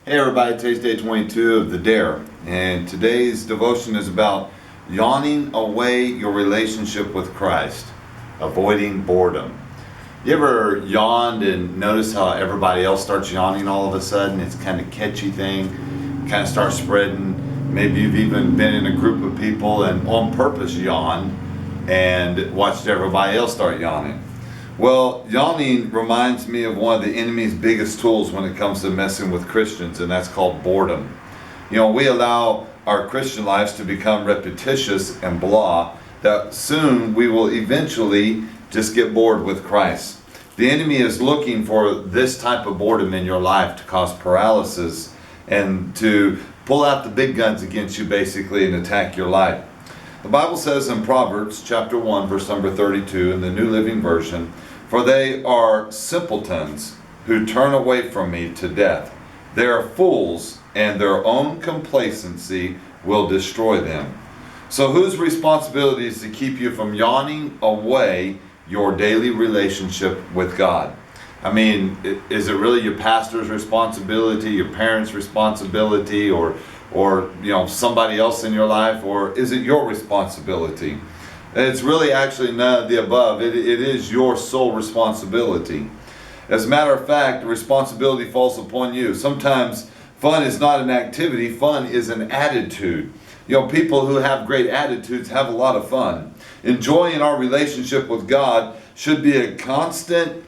Hey everybody, today's day 22 of the Dare, and today's devotion is about yawning away your relationship with Christ, avoiding boredom. You ever yawned and notice how everybody else starts yawning all of a sudden? It's kind of catchy thing, kind of starts spreading. Maybe you've even been in a group of people and on purpose yawned and watched everybody else start yawning. Well, yawning reminds me of one of the enemy's biggest tools when it comes to messing with Christians, and that's called boredom. You know, we allow our Christian lives to become repetitious and blah, that soon we will eventually just get bored with Christ. The enemy is looking for this type of boredom in your life to cause paralysis and to pull out the big guns against you basically and attack your life. The Bible says in Proverbs chapter 1 verse number 32 in the New Living Version, "For they are simpletons who turn away from me to death. They are fools, and their own complacency will destroy them." So whose responsibility is to keep you from yawning away your daily relationship with God? I mean, is it really your pastor's responsibility, your parents' responsibility, or somebody else in your life, or is it your responsibility? It's really actually none of the above. It is your sole responsibility. As a matter of fact, the responsibility falls upon you. Sometimes fun is not an activity, fun is an attitude. You know, people who have great attitudes have a lot of fun. Enjoying our relationship with God should be a constant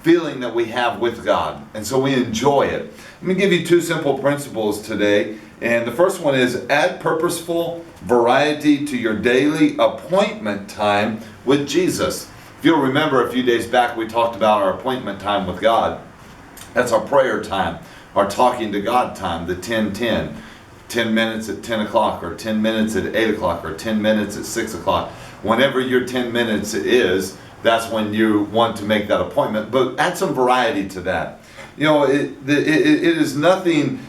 feeling that we have with God, and so we enjoy it. Let me give you two simple principles today, and the first one is add purposeful variety to your daily appointment time with Jesus. If you'll remember, a few days back we talked about our appointment time with God. That's our prayer time, our talking to God time, the 10-10. 10 minutes at 10 o'clock, or 10 minutes at 8 o'clock, or 10 minutes at 6 o'clock. Whenever your 10 minutes is, that's when you want to make that appointment. But add some variety to that. You know, it is nothing.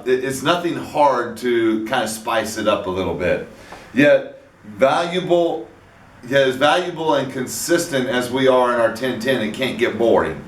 It's nothing hard to kind of spice it up a little bit. Yet as valuable and consistent as we are in our 10-10, it can't get boring.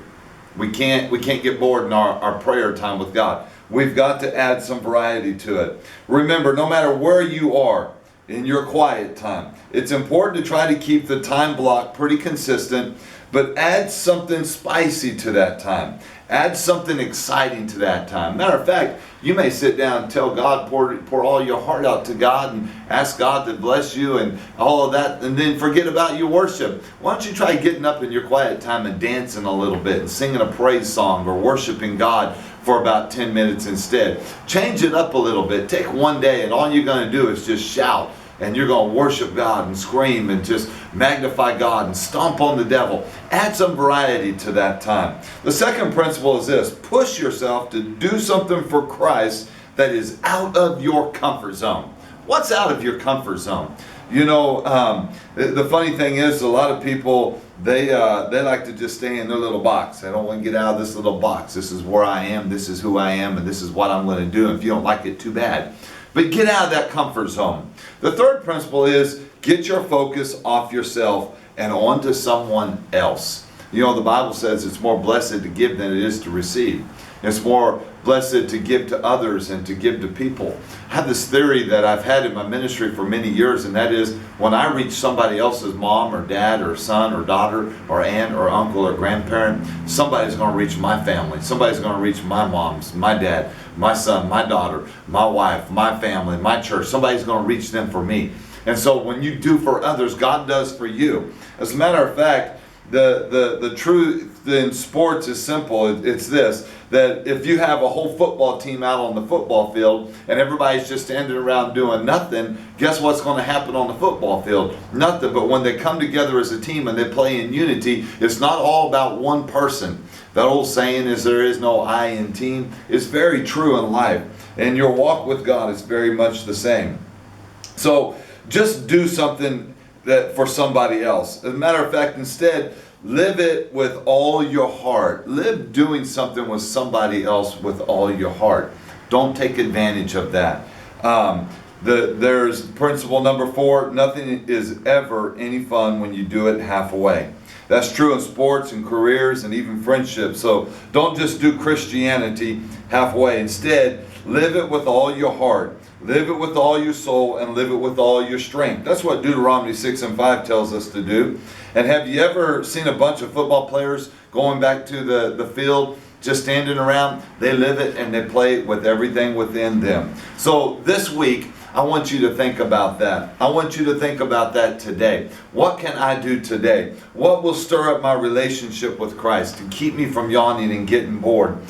We can't get bored in our prayer time with God. We've got to add some variety to it. Remember, no matter where you are in your quiet time, it's important to try to keep the time block pretty consistent, but add something spicy to that time. Add something exciting to that time. Matter of fact, you may sit down and tell God, pour all your heart out to God and ask God to bless you and all of that, and then forget about your worship. Why don't you try getting up in your quiet time and dancing a little bit and singing a praise song or worshiping God for about 10 minutes instead. Change it up a little bit. Take one day and all you're going to do is just shout, and you're going to worship God and scream and just magnify God and stomp on the devil. Add some variety to that time. The second principle is this: push yourself to do something for Christ that is out of your comfort zone. What's out of your comfort zone? You know, the funny thing is, a lot of people, they like to just stay in their little box. They don't want to get out of this little box. This is where I am, this is who I am, and this is what I'm going to do. And if you don't like it, too bad. But get out of that comfort zone. The third principle is get your focus off yourself and onto someone else. You know, the Bible says it's more blessed to give than it is to receive. It's more blessed to give to others and to give to people. I have this theory that I've had in my ministry for many years, and that is when I reach somebody else's mom or dad or son or daughter or aunt or uncle or grandparent, somebody's going to reach my family. Somebody's going to reach my moms, my dad, my son, my daughter, my wife, my family, my church. Somebody's going to reach them for me. And so when you do for others, God does for you. As a matter of fact, the truth in sports is simple. It's this, that if you have a whole football team out on the football field and everybody's just standing around doing nothing, guess what's going to happen on the football field? Nothing. But when they come together as a team and they play in unity, it's not all about one person. That old saying is there is no I in team is very true in life. And your walk with God is very much the same. So just do something that for somebody else. As a matter of fact, instead, live it with all your heart. Live doing something with somebody else with all your heart. Don't take advantage of that. There's principle number 4, nothing is ever any fun when you do it halfway. That's true in sports and careers and even friendships. So don't just do Christianity halfway. Instead, live it with all your heart. Live it with all your soul and live it with all your strength. That's what Deuteronomy 6:5 tells us to do. And have you ever seen a bunch of football players going back to the field, just standing around? They live it and they play with everything within them. So this week, I want you to think about that. I want you to think about that today. What can I do today? What will stir up my relationship with Christ to keep me from yawning and getting bored?